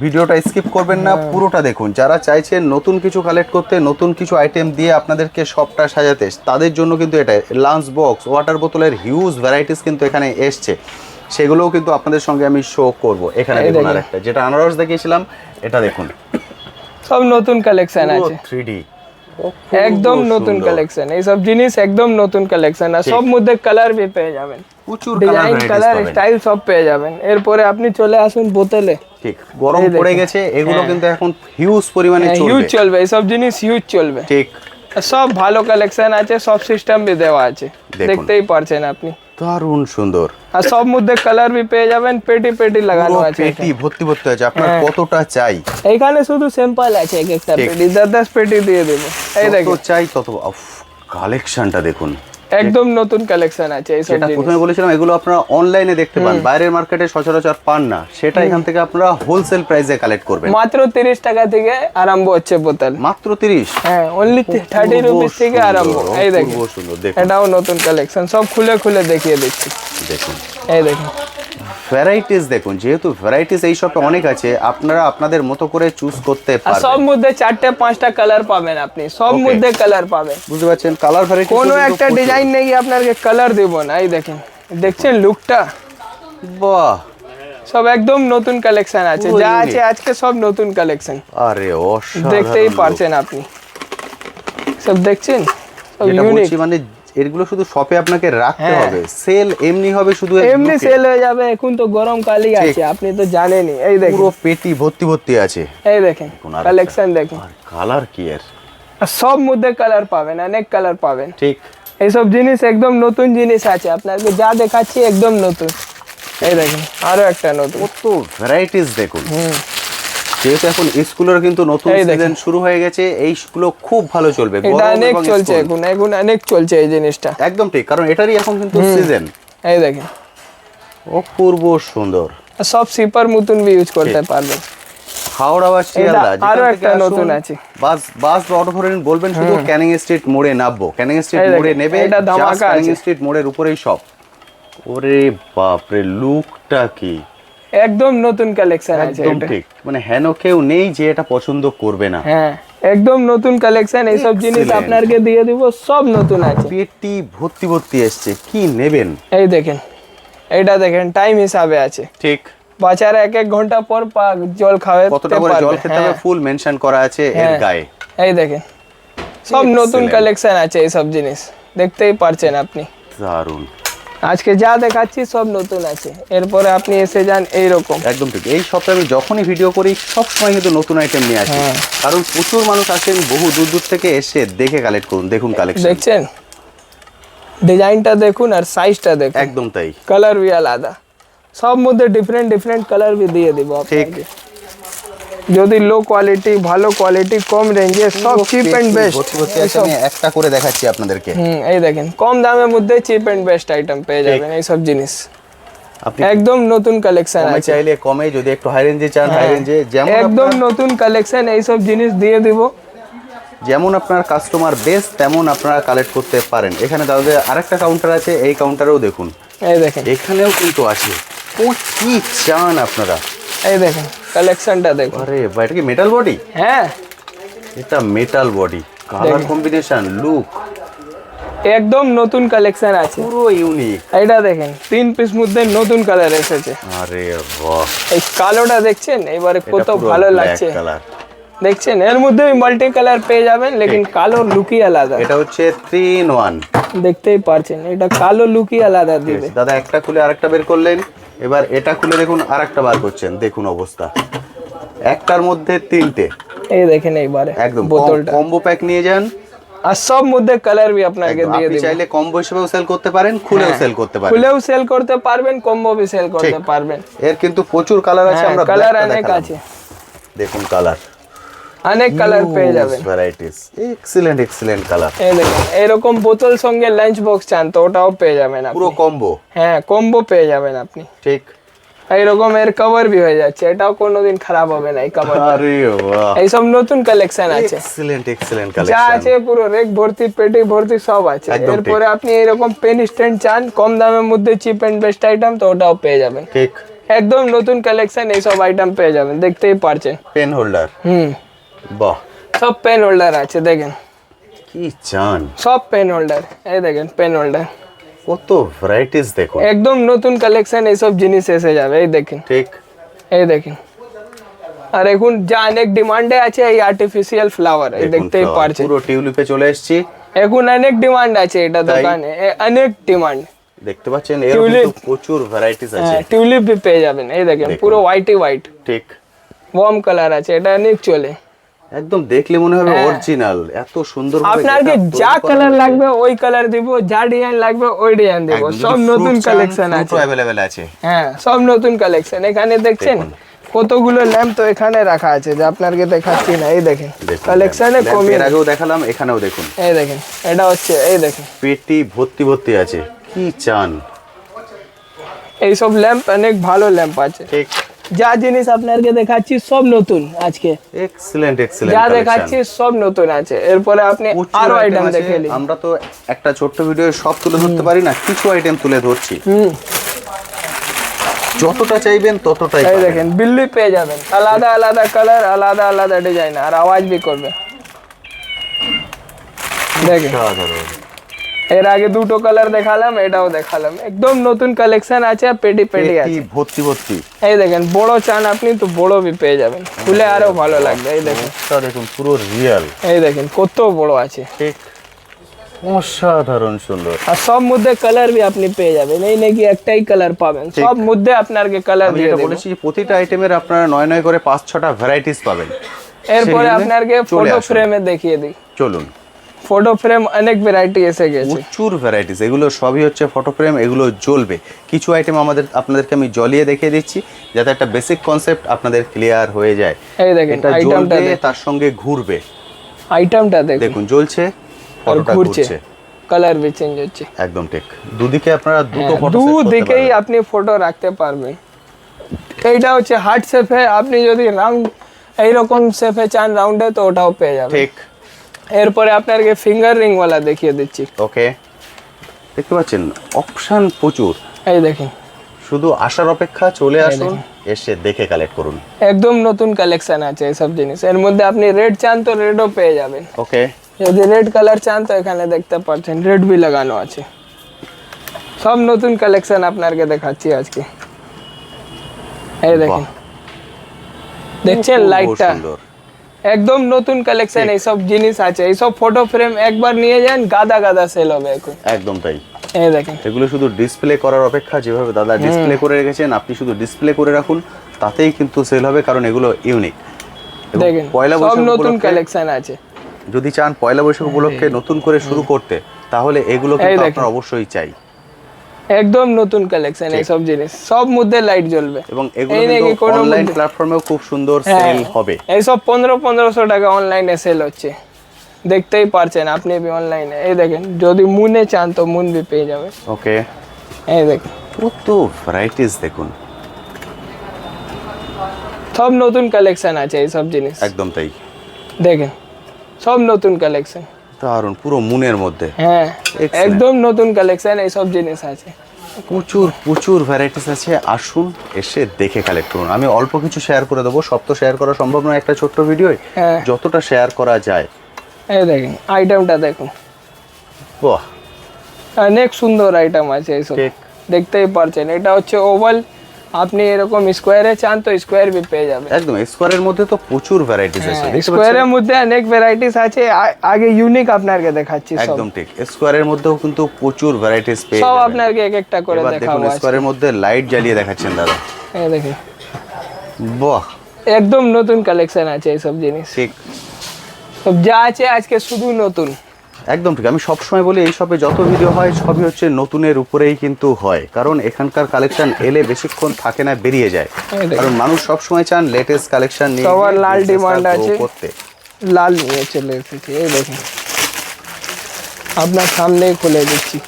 ভিডিওটা স্কিপ করবেন না, পুরোটা দেখুন। যারা চাইছেন নতুন কিছু কালেক্ট করতে, নতুন কিছু আইটেম দিয়ে আপনাদেরকে শপটা সাজাতে, তাদের জন্য কিন্তু এটা লাঞ্চ বক্স, ওয়াটার বোতলের হিউজ ভ্যারাইটিস কিন্তু এখানে এসছে, সেগুলোও কিন্তু আপনাদের সঙ্গে আমি শো করব। এখানে দেখুন আরেকটা, যেটা আনারস দেখিয়েছিলাম, এটা দেখুন সব নতুন কালেকশন আছে, 3D একদম নতুন কালেকশন। এই সব জিনিস একদম নতুন কালেকশন, আর সব মধ্যে কালার भी পেয়ে যাবেন, প্রচুর ডিজাইন কালার স্টাইল সব পেয়ে যাবেন। এরপরে আপনি চলে আসুন বোতলে। ঠিক, গরম পড়ে গেছে, এগুলো কিন্তু এখন হিউজ পরিমাণে হিউজ চলবে। চলবে, এই সব জিনিস হিউজ চলবে। ঠিক, আর সব ভালো কালেকশন আছে, সব সিস্টেম भी দেওয়া আছে, দেখতেই পারছেন আপনি। দারুণ সুন্দর। আর সব মধ্যে কালার भी পেয়ে যাবেন, পেটি পেটি লাগানো পুরো আছে। পেটি ভর্তি ভর্তি আছে, আপনার কতটা চাই? এইখানে শুধু স্যাম্পল আছে, এক একটা পেটি 10 পেটি দিয়ে দেব। এই যত দেখুন চাই তত। কালেকশনটা দেখুন, একদম নতুন কালেকশন আছে এই সব যেটা জিনিস। প্রথমে বলেছিলাম, এগুলো আপনারা অনলাইনে দেখতে পান, বাইরের মার্কেটে সচরাচর পান না, সেটা এখান থেকে আপনারা হোলসেল প্রাইসে কালেক্ট করবেন। মাত্র 30 টাকা থেকে আরম্ভ হচ্ছে বোতল, মাত্র 30। হ্যাঁ অনলি 30 রুপিস থেকে আরম্ভ। এই দেখুন খুব সুন্দর, দেখুন এটাও নতুন কালেকশন, সব খুলে খুলে দেখিয়ে দিচ্ছি। দেখুন এই দেখুন ভ্যারাইটিস দেখুন, যেহেতু ভ্যারাইটিস এই শপে অনেক আছে, আপনারা আপনাদের মতো করে চুজ করতে আর পারবেন। সব মধ্যে 4-5টা কালার পাবেন আপনি, সব মধ্যে কালার পাবেন, বুঝতে পারছেন, কালার ভ্যারাইটি কোনো একটা ডিজাইন নেই আপনাকে কালার দেব না। এই দেখেন, দেখছেন লুকটা, বাহ, সব একদম নতুন কালেকশন আছে, যা আছে আজকে সব নতুন কালেকশন, আরে অসাধারণ। দেখতেই পারছেন আপনি, সব দেখছেন সব যেটা ইউনিক। বলছি, মানে এগুলো শুধু শপে আপনাকে রাখতে হবে, সেল এমনি হবে, শুধু এমনি সেল হয়ে যাবে। এখন তো গরম কালই আছে, আপনি তো জানেনই। এই দেখুন পুরো পেটি ভর্তি ভর্তি আছে। এই দেখেন কালেকশন দেখুন, আর কালার কি এর, আর সব মধ্যে কালার পাবেন, অনেক কালার পাবেন। ঠিক, এইসব জিনিস একদম নতুন জিনিস আছে, আপনাকে যা দেখাচ্ছি একদম নতুন। এই দেখুন আরো একটা নতুন, কত ভ্যারাইটিস দেখুন। যেহেতু এখন স্কুলের কিন্তু নতুন সিজন শুরু হয়ে গেছে, এইগুলো খুব ভালো চলবে, এটা গরম অনেক এবং চলছে স্কুল। এখন, এখন অনেক চলছে এই জিনিসটা। একদম ঠিক, কারণ এটারই এখন কিন্তু সিজন। এই দেখেন অপূর্ব সুন্দর। আর সব সিপার মতন भी ইউজ করতে পারবেন। হাওড়া বা শিয়ালদা, আরো একটা নতুন আছে, বাস বা অটো ধরে নিন, বলবেন শুধু ক্যানিং স্ট্রিট মোড়ে নামবো, ক্যানিং স্ট্রিট এই মোড়ে দেখেন, নেবে, এটা ধামাকা ক্যানিং আছে। স্ট্রিট মোড়ের উপরেই সব। ওরে বাপরে, লুকটা কি একদম নতুন কালেকশন আছে একদম এটা। ঠিক, মানে হেন কেউ নেই যে এটা পছন্দ করবে না। হ্যাঁ একদম নতুন কালেকশন, এইসব জিনিস Excellent. আপনাকে দিয়ে দিব, সব নতুন আছে। পেটি ভর্তি ভর্তি এসছে, কি নেবেন? এই দেখেন, এটা দেখেন টাইম হিসাবে আছে, ঠিক, বাচ্চারা 1-1 ঘন্টা পর জল খাওয়াতে কতটা করে জল খেতে হবে ফুল মেনশন করা আছে এর গায়ে। এই দেখেন সব নতুন কালেকশন আছে, এই সব জিনিস দেখতেই পারছেন আপনি। দারুণ, আজকে যা দেখাচ্ছি সব নতুন আছে, এরপরে আপনি এসে যান এইরকম। একদম ঠিক। এই সপ্তাহে আমি যখনই ভিডিও করি সব সময় কিন্তু নতুন আইটেম নিয়ে আসি, কারণ প্রচুর মানুষ আসেন বহু দূর দূর থেকে, এসে দেখে কালেক্ট করুন। দেখুন কালেকশন, দেখছেন ডিজাইনটা দেখুন আর সাইজটা দেখুন, একদম তাই। কালার भी আলাদা, সব মধ্যে ডিফারেন্ট ডিফারেন্ট কালার भी দিয়ে দিব আপনাকে। যদি লো কোয়ালিটি, ভালো কোয়ালিটি, কম রেঞ্জে, সব চিপ এন্ড বেস্ট। আমি একটা করে দেখাচ্ছি আপনাদেরকে। এই দেখেন কম দামের মধ্যে চিপ এন্ড বেস্ট আইটেম পেয়ে যাবেন এই সব জিনিস। আপনি একদম নতুন কালেকশন কমে আছে, চাইলে কমে, যদি একটু হাই রেঞ্জে চান হাই রেঞ্জে, যেমন একদম নতুন কালেকশন, এই সব জিনিস দিয়ে দিব। যেমন আপনার কাস্টমার বেস তেমন আপনারা কালেক্ট করতে পারেন। এখানে দাদা আরেকটা কাউন্টার আছে, এই কাউন্টারেও দেখুন, এই দেখেন, এখানেও কিন্তু আছে। ও কি চান আপনারা, এই দেখেন কালেকশনটা দেখুন। আরে ভাই এটা কি মেটাল বডি? হ্যাঁ, এটা metal body, colour combination, look একদম নতুন কালেকশন আছে, পুরো ইউনিক। এটা দেখেন 3 পিস মধ্যে নতুন কালার এসেছে। আরে বাহ, এই কালোটা দেখছেন এবারে কত ভালো লাগছে, কালার দেখছেন এর মধ্যে মাল্টি কালার পেয়ে যাবেন, লেকিন কালো লুকই আলাদা। এটা হচ্ছে 3 in 1, দেখতেই পারছেন এটা কালো লুকই আলাদা দিবে। দাদা একটা খুলে আরেকটা বের করলেন, এবার এটা খুলে দেখুন আরেকটা বার করছেন, দেখুন অবস্থা, একটার মধ্যে 3টে, এই দেখেন এইবারে একদম বোতলটা, কম্বো প্যাক নিয়ে যান। আর সব মধ্যে কালার भी আপনাকে একদম, দিয়ে আপনি দিব। চাইলে কম্বো হিসেবেও সেল করতে পারেন, খুলেও সেল করতে পারেন, খুলেও সেল করতে পারবেন, কম্বো भी সেল করতে পারবেন। এর কিন্তু প্রচুর কালার আছে, আমরা কালার black টা অনেক দেখালাম। আছে, দেখুন কালার, অনেক কালার পেয়ে যাবেন। Varieties, excellent excellent colour. এই দেখেন এরকম বোতল সঙ্গে লাঞ্চ বক্স চান তো ওটাও পেয়ে যাবেন আপনি, পুরো কম্বো, হ্যাঁ কম্বো পেয়ে যাবেন আপনি। ঠিক। এইরকম এর কভার भी হয়ে যাচ্ছে, এটাও কোনোদিন খারাপ হবে না এই কভার। আরে বাহ, এই সব নতুন কালেকশন আছে, এক্সিলেন্ট এক্সিলেন্ট যা কালেকশন। আছে পুরো রেক ভর্তি, পেটি ভর্তি সব আছে। একদম ঠিক। এরপরে আপনি এরকম পেন স্ট্যান্ড চান কম দামের মধ্যে, চিপ এন্ড বেস্ট আইটেম, তো ওটাও পেয়ে যাবেন। ঠিক, একদম নতুন কালেকশন, এই সব আইটেম পেয়ে যাবেন, দেখতেই পারছেন। পেন হোল্ডার, বাহ সব পেন হোল্ডার আছে, দেখেন কি চান, সব পেন হোল্ডার, এই দেখেন পেন হোল্ডার, কত ভ্যারাইটিস দেখুন, একদম নতুন কালেকশন, এই সব জিনিস এসে যাবে, এই দেখেন, ঠিক। এই দেখেন। আর এখন যা অনেক ডিমান্ডে আছে এই আর্টিফিশিয়াল ফ্লাওয়ার, এই দেখুন দেখতেই flower, পারছেন। পুরো টিউলিপে চলে এসেছি, এখন অনেক ডিমান্ড আছে এটা তাই? দোকানে, অনেক ডিমান্ড। দেখতে পাচ্ছেন এর Tulip। কিন্তু প্রচুর ভ্যারাইটিস আছে, হ্যাঁ টিউলিপ भी পেয়ে যাবেন, এই দেখেন দেখুন। পুরো হোয়াইটই হোয়াইট, ঠিক। ওয়ার্ম কালার আছে, এটা অনেক চলে। একদম দেখলে মনে হবে অরিজিনাল, এত সুন্দর আপনাকে যা কালার লাগবে ওই কালার দিব, যা ডিজাইন লাগবে ওই ডিজাইন দিব, সব নতুন কালেকশন আছে, अवेलेबल আছে। হ্যাঁ সব নতুন কালেকশন। এখানে দেখছেন কতগুলো ল্যাম্প তো এখানে রাখা আছে, যে আপনাকে দেখাচ্ছি না, এই দেখেন কালেকশনে কমই, এর আগেও দেখালাম, এখানেও দেখুন, এই দেখেন এটা হচ্ছে, এই দেখেন পেটি ভর্তি ভর্তি আছে, কি চান। এই সব ল্যাম্প অনেক ভালো ল্যাম্প আছে, ঠিক, যা জিনিস আপনাকে দেখাচ্ছি সব নতুন আজকে, এক্সিলেন্ট এক্সিলেন্ট যা দেখাচ্ছি সব নতুন আছে। এরপরে আপনি আরো আইটেম দেখে নিন। আমরা তো একটা ছোট্ট ভিডিও সব তুলে ধরতে পারি না, কিছু আইটেম তুলে ধরছি, যতটা চাইবেন ততটাই এই পাবেন। দেখেন বিল্লি পেয়ে যাবেন, আলাদা আলাদা কালার, আলাদা আলাদা ডিজাইন, আর আওয়াজ भी করবে, দেখেন। অসাধারণ। এর আগে দুটো কালার দেখালাম, এটাও দেখালাম, একদম নতুন কালেকশন আছে, আর পেটি পেটি পেটি আছে। ভর্তি ভর্তি, এই দেখেন বড় চান আপনি তো বড় भी পেয়ে যাবেন, খুলে আরো ভালো লাগবে, এই দেখেন, এটা দেখুন পুরো রিয়েল, এই দেখেন কত বড় আছে, ঠিক, অসাধারণ সুন্দর। আর সব মধ্যে কালার भी আপনি পেয়ে যাবেন, এই নাকি একটাই কালার পাবেন, সব মধ্যে আপনাকে কালার আমি দিয়ে এটা দেব। বলেছি যে প্রতিটা আইটেমের আপনারা 9 করে 5-6টা ভ্যারাইটিস পাবেন। এরপরে সেই জন্য আপনাকে চলে ফটো আসুন। ফ্রেমে দেখিয়ে দিই, চলুন, ফটো ফ্রেম অনেক ভ্যারাইটি এসে গেছে, প্রচুর ভ্যারাইটিস, এগুলো সবই হচ্ছে ফটো ফ্রেম, এগুলো জ্বলবে। কিছু আইটেম আপনাদেরকে আমি জ্বলিয়ে দেখিয়ে দিচ্ছি, যাতে একটা বেসিক কনসেপ্ট আপনাদের ক্লিয়ার হয়ে যায়। এই দেখেন এটা আইটেমটা জ্বলবে, তার সঙ্গে ঘুরবে, আইটেমটা দেখুন, দেখুন জ্বলছে, আর ফটোটা ঘুরছে, ঘুরছে, কালার भी চেঞ্জ হচ্ছে, একদম ঠিক। দুদিকে আপনারা দুটো ফটো দুদিকেই আপনি ফটো রাখতে পারবেন। এইটা হচ্ছে হার্ট শেপে, আপনি যদি রাউন্ড এইরকম শেপে চান রাউন্ডে, তো ওটাও পেয়ে যাবেন। ঠিক, এরপরে আপনাকে ফিঙ্গার রিং ওয়ালা দেখিয়ে দিচ্ছি, ওকে। দেখতে পাচ্ছেন অপশন প্রচুর, এই দেখেন শুধু আসার অপেক্ষা, চলে আসুন, এসে দেখে কালেক্ট করুন। একদম নতুন কালেকশন আছে এইসব জিনিস। এর মধ্যে আপনি রেড চান তো রেডও পেয়ে যাবেন, ওকে, যদি রেড কালার চান তো এখানে দেখতে পাচ্ছেন রেড भी লাগানো আছে। সব নতুন কালেকশন আপনাকে দেখাচ্ছি আজকে, এই দেখেন, দেখছেন খুব লাইটটা, সুন্দর। একদম নতুন কালেকশন, এইসব জিনিস আছে। এইসব ফটো ফ্রেম একবার নিয়ে যান, গাদা গাদা সেল হবে এখন, একদম তাই। এই দেখেন এগুলো শুধু ডিসপ্লে করার অপেক্ষা, যেভাবে দাদা ডিসপ্লে করে রেখেছেন, আপনি শুধু ডিসপ্লে করে রাখুন, তাতেই কিন্তু সেল হবে, কারণ এগুলো ইউনিক। দেখেন পয়লা সব বৈশাখ নতুন উপলক্ষে কালেকশন আছে, যদি চান পয়লা বৈশাখ উপলক্ষে নতুন করে শুরু করতে, তাহলে এগুলো কিন্তু আপনার অবশ্যই চাই। একদম নতুন কালেকশন এইসব জিনিস, সব মধ্যে লাইট জ্বলবে, এবং এগুলো এই নাকি কিন্তু কোনো অনলাইন মধ্যে- প্ল্যাটফর্মেও খুব সুন্দর হ্যাঁ, সেল হবে। এইসব 1500 টাকা অনলাইনে সেল হচ্ছে, দেখতেই পারছেন আপনি भी অনলাইনে। এই দেখেন যদি মুনে চান তো মুন भी পেয়ে যাবে, ওকে, এই দেখেন কত ভ্যারাইটিস দেখুন, সব নতুন কালেকশন আছে এই সব জিনিস, একদম তাই। দেখেন সব নতুন কালেকশন, দারুণ, পুরো মুনের মধ্যে। হ্যাঁ Excellent. একদম নতুন কালেকশন এই সব জিনিস আছে। প্রচুর প্রচুর ভ্যারাইটিস আছে, আসুন এসে দেখে কালেক্ট করুন। আমি অল্প কিছু শেয়ার করে দেবো, সব তো শেয়ার করা সম্ভব নয় একটা ছোট্ট ভিডিওয়, হ্যাঁ যতটা শেয়ার করা যায়। এই দেখেন আইটেমটা দেখুন, বাহ, অনেক সুন্দর আইটেম আছে এইসব, ঠিক। দেখতেই পারছেন। এটা হচ্ছে ওভাল, আপনি এরকম স্কোয়ারে চান তো স্কোয়ার বি পেয়ে যাবেন। একদম স্কোয়ারের মধ্যে তো প্রচুর ভ্যারাইটিস আছে, দেখতে স্কোয়ারের পাচ্ছেন? মধ্যে অনেক ভ্যারাইটিস আছে, আগে ইউনিক আপনাকে দেখাচ্ছি সব, একদম ঠিক। স্কোয়ারের মধ্যেও কিন্তু প্রচুর ভ্যারাইটিস পেয়ে সব যাবেন। আপনাকে এক একটা করে এবার দেখাবো দেখুন আজকে। স্কোয়ারের মধ্যে লাইট জ্বালিয়ে দেখাচ্ছেন দাদা, এই দেখেন বাহ, একদম নতুন কালেকশন আছে এইসব জিনিস, ঠিক। সব যা আছে আজকে শুধু নতুন। একদম ঠিক। আমি সবসময় বলি এই শপে যত ভিডিও হয় সবই হচ্ছে নতুনের উপরেই কিন্তু হয়, কারণ এখানকার কালেকশন এলে বেশিক্ষণ থাকে না, বেরিয়ে যায়। এই দেখুন। কারণ মানুষ সবসময় চান লেটেস্ট কালেকশন নিয়ে সবার গিয়ে লাল business টা demand grow আছে। করতে। লাল নিয়ে চলে এসেছি, এই দেখেন আপনার সামনেই খুলে দিচ্ছি।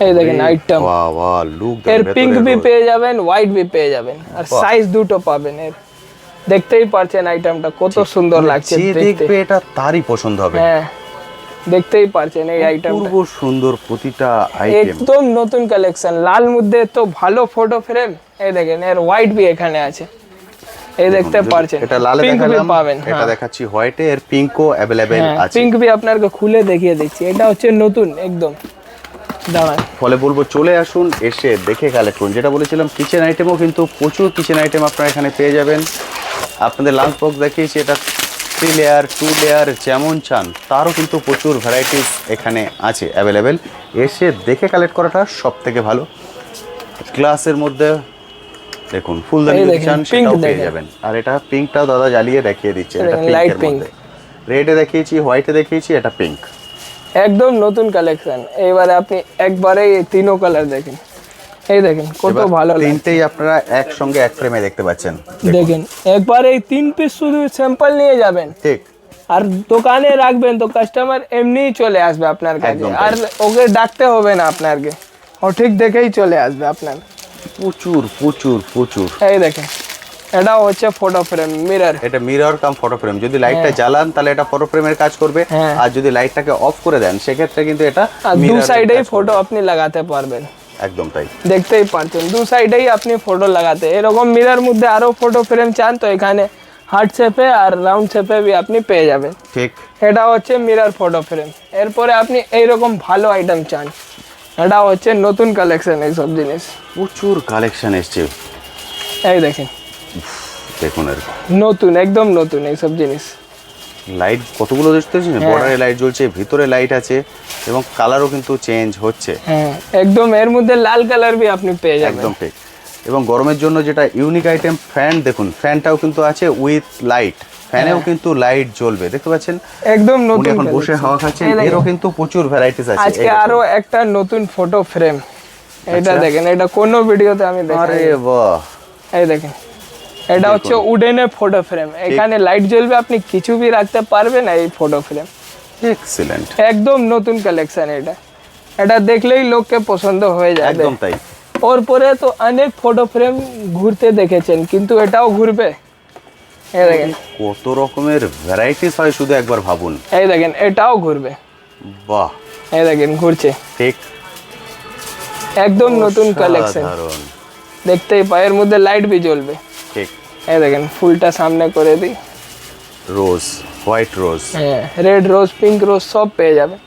এই দেখেন আইটেম, বাহ বাহ, লুক এর পিঙ্ক বি পেয়ে যাবেন, হোয়াইট বি পেয়ে যাবেন, আর বাহ। সাইজ দুটো পাবেন এর। দেখতেই পারছেন আইটেমটা কত সুন্দর লাগছে যে দেখতে, দেখবে এটা তারই পছন্দ হবে। হ্যাঁ দেখতেই পারছেন এই আইটেমটা পূর্ব সুন্দর প্রতিটা আইটেম। একদম নতুন কালেকশন, লাল মধ্যে তো ভালো ফটো ফ্রেম। এই দেখেন এর হোয়াইট বি এখানে আছে, এই দেখতে পারছেন। এটা লালে পিঙ্ক বি দেখালাম, পাবেন, এটা দেখাচ্ছি হোয়াইটে, এর পিঙ্কও অ্যাভেলেবেল আছে। পিঙ্ক বি আপনাকে খুলে দেখিয়ে দিচ্ছি, এটা হচ্ছে নতুন একদম। দাঁড়ান, ফলে বলবো চলে আসুন, এসে দেখে কালেক্ট করুন। যেটা বলেছিলাম কিচেন আইটেমও কিন্তু প্রচুর কিচেন আইটেম আপনারা এখানে পেয়ে যাবেন। আপনাদের লাঞ্চ বক্স দেখিয়েছি, এটা 3 লেয়ার 2 লেয়ার যেমন চান তারও কিন্তু প্রচুর ভ্যারাইটিস এখানে আছে অ্যাভেলেবেল। এসে দেখে কালেক্ট করাটা সব থেকে ভালো। গ্লাসের মধ্যে দেখুন ফুলদানি এই যদি দেখেন, চান pink সেটাও পেয়ে দেখেন। যাবেন। আর এটা পিঙ্কটাও দাদা জ্বালিয়ে দেখিয়ে দিচ্ছে, এটা দেখেন, light পিঙ্কের pink। মধ্যে। রেডে দেখিয়েছি, হোয়াইটে দেখিয়েছি, এটা পিঙ্ক। একদম নতুন কালেকশন। এইবারে আপনি একবারে এই তিনও কালার দেখেন, এই দেখেন কত এবার ভালো লাগছে। তিনটেই আপনারা একসঙ্গে এক ফ্রেমে দেখতে পাচ্ছেন। দেখেন একবার এই 3 পিস শুধু স্যাম্পল নিয়ে যাবেন, ঠিক, আর দোকানে রাখবেন তো কাস্টমার এমনিই চলে আসবে আপনার কাছে, একদম তাই। আর ওকে ডাকতে হবে না আপনাকে, ও ঠিক দেখেই চলে আসবে আপনার। প্রচুর প্রচুর প্রচুর। এই দেখেন এটা হচ্ছে ফটো ফ্রেম মিরর, এটা মিরর কাম ফটো ফ্রেম। যদি লাইটটা জ্বালান তাহলে এটা ফটো ফ্রেমের কাজ করবে, হ্যাঁ। আর যদি লাইটটাকে অফ করে দেন সেক্ষেত্রে কিন্তু এটা আর দু mirror এর সাইডেই কাজ ফটো করবে। আপনি লাগাতে পারবেন। একদম তাই। দেখতেই পাচ্ছেন দু সাইডেই আপনি ফটো লাগাতে। এরকম মিরর মধ্যে আরো ফটো ফ্রেম চান তো এখানে হার্ট শেপে আর রাউন্ড শেপে বি আপনি পেয়ে যাবেন। ঠিক। এটা হচ্ছে মিরর ফটো ফ্রেম। এরপরে আপনি এইরকম ভালো আইটেম চান, এটা হচ্ছে নতুন কালেকশন এইসব জিনিস। প্রচুর কালেকশন এসছে, এই দেখেন দেখুন। আর নতুন, একদম নতুন এইসব জিনিস। লাইট কতগুলো দেখতে পাচ্ছেন, হ্যাঁ। বর্ডারে লাইট জ্বলছে, ভিতরে লাইট আছে, এবং কালারও কিন্তু চেঞ্জ হচ্ছে। হ্যাঁ একদম, এর মধ্যে লাল কালার বি আপনি পেয়ে যাবেন। একদম ঠিক। এবং গরমের জন্য যেটা ইউনিক আইটেম ফ্যান, দেখুন ফ্যানটাও কিন্তু আছে উইথ লাইট, ফ্যানেও কিন্তু লাইট জ্বলবে, দেখতে পাচ্ছেন। একদম উনি নতুন এখন বসে collection। হাওয়া খাচ্ছেন, এই দেখেন, এরও কিন্তু প্রচুর ভ্যারাইটিস আছে। আজকে এই দেখুন। আরো একটা নতুন ফটো ফ্রেম, এটা আচ্ছা। দেখেন, এটা কোনো ভিডিওতে আমি আরে দেখাই। বাহ, এই দেখেন এটা হচ্ছে উডেনের ফটো ফ্রেম, এখানে লাইট জ্বলবে, আপনি কিছু বি রাখতে পারবেন এই ফটো ফ্রেম। এক্সিলেন্ট। একদম নতুন কালেকশন এটা, এটা দেখলেই লোককে পছন্দ হয়ে যাবে। একদম তাই। ওর পরে তো অনেক ফটো ফ্রেম ঘুরতে দেখেছেন, কিন্তু এটাও ঘুরবে। এই দেখেন, কত রকমের ভ্যারাইটিস হয় শুধু একবার ভাবুন। এই দেখেন এটাও ঘুরবে, বাহ, এই দেখেন ঘুরছে। ঠিক। একদম নতুন কালেকশন, অসাধারণ। দেখতেই পাই, এর মধ্যে লাইট বি জ্বলবে। ঠিক। এই দেখেন ফুলটা সামনে করে দিই, রোজ, হোয়াইট রোজ। হ্যাঁ রেড রোজ, পিঙ্ক রোজ সব পেয়ে যাবেন,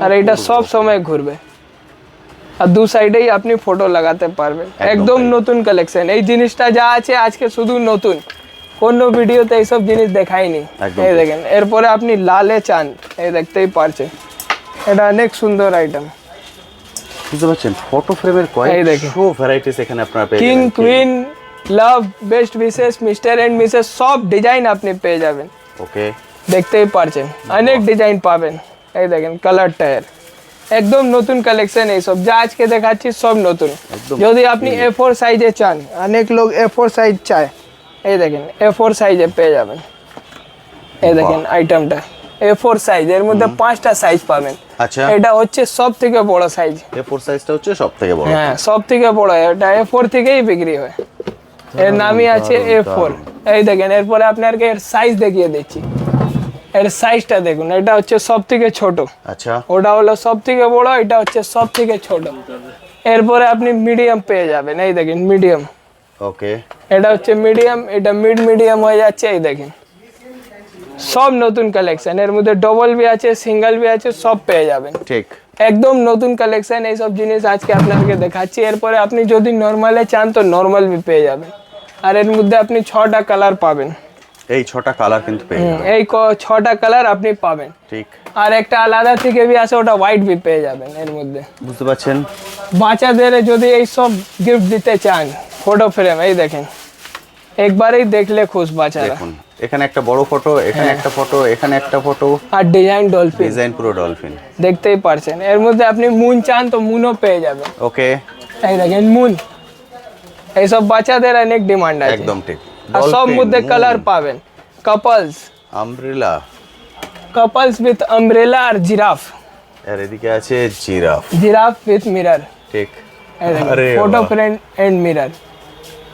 আর এটা সব সময় ঘুরবে, আর দু সাইডেই আপনি ফটো লাগাতে পারবেন। একদম তাই। নতুন কালেকশন, এই জিনিসটা যা আছে আজকে শুধু নতুন, কোনো ভিডিওতে এইসব জিনিস দেখাইনি। একদম এই ঠিক। দেখেন এরপরে আপনি লালে চান, এই দেখতেই পারছেন, এটা অনেক সুন্দর আইটেম। বুঝতে পারছেন, ফটো ফ্রেমের এই দেখেন। কয়েকশো ভ্যারাইটিস এখানে আপনারা পেয়ে কিং, যাবেন। Queen, love, best wishes, mister and missus সব ডিজাইন আপনি পেয়ে যাবেন। ওকে। দেখতেই পারছেন অনেক ডিজাইন পাবেন। এই দেখেন কালার টায়ার, একদম নতুন কালেকশন, এইসব যা আজকে দেখাচ্ছি সব নতুন। একদম। যদি আপনি A4 সাইজে চান, অনেক লোক A4 সাইজ চায়, এই দেখেন A4 সাইজে পেয়ে যাবেন। এই দেখেন আইটেমটা A4 সাইজ, এর মধ্যে 5টা সাইজ পাবেন। আচ্ছা, এটা হচ্ছে সব থেকে বড় সাইজ। A4 সাইজটা হচ্ছে সবথেকে বড়। হ্যাঁ, সব থেকে বড়, এটা A4 থেকেই বিক্রি হয়। এর নামই আছে A4। এই দেখেন, এরপরে আপনাকে এর সাইজ দেখিয়ে দিচ্ছি। এর সাইজটা দেখুন, এটা হচ্ছে সব থেকে ছোট, আচ্ছা, ওটা হলো সব থেকে বড়, এটা হচ্ছে সব থেকে ছোট। এরপরে আপনি মিডিয়াম পেয়ে যাবেন, এই দেখেন মিডিয়াম। ওকে, এটা হচ্ছে মিডিয়াম, এটা মিডিয়াম হয়ে যাচ্ছে। এই দেখেন সব নতুন কালেকশন, এর মধ্যে ডবল বি আছে, সিঙ্গেল বি আছে, সব পেয়ে যাবেন। ঠিক, একদম নতুন কালেকশন, এই সব জিনিস আজকে আপনাকে দেখাচ্ছি। এরপরে আপনি যদি নর্মালে চান তো নর্মাল বি পেয়ে যাবেন। আর এর মধ্যে আপনি 6টা কালার পাবেন। এই 6টা কালার কিন্তু পেয়ে যাবেন। এই 6টা কালার আপনি পাবেন। ঠিক, আর একটা আলাদা থেকে বি আছে, ওটা হোয়াইট বি পেয়ে যাবেন এর মধ্যে। বুঝতে পারছেন? বাচ্চাদের যদি এই সব গিফট দিতে চান, ফটো ফ্রেম, এই দেখেন একবারেই দেখলে খুশ বাচ্চারা। দেখুন, এখানে একটা বড় ফটো, এখানে একটা ফটো, এখানে একটা ফটো, আর ডিজাইন ডলফিন, ডিজাইন পুরো ডলফিন। দেখতেই পারছেন। এর মধ্যে আপনি মুন চান তো মুনও পেয়ে যাবেন। ওকে, এই দেখেন মুন, এইসব বাচ্চাদের অনেক ডিমান্ড আছে। একদম ঠিক। আর সব মধ্যে কালার পাবেন। Couples, umbrella, couples with umbrella আর জিরাফ। আর এদিকে আছে জিরাফ। Giraffe with mirror. ঠিক, এই দেখেন আরে ফটো বাহ। Frame and mirror.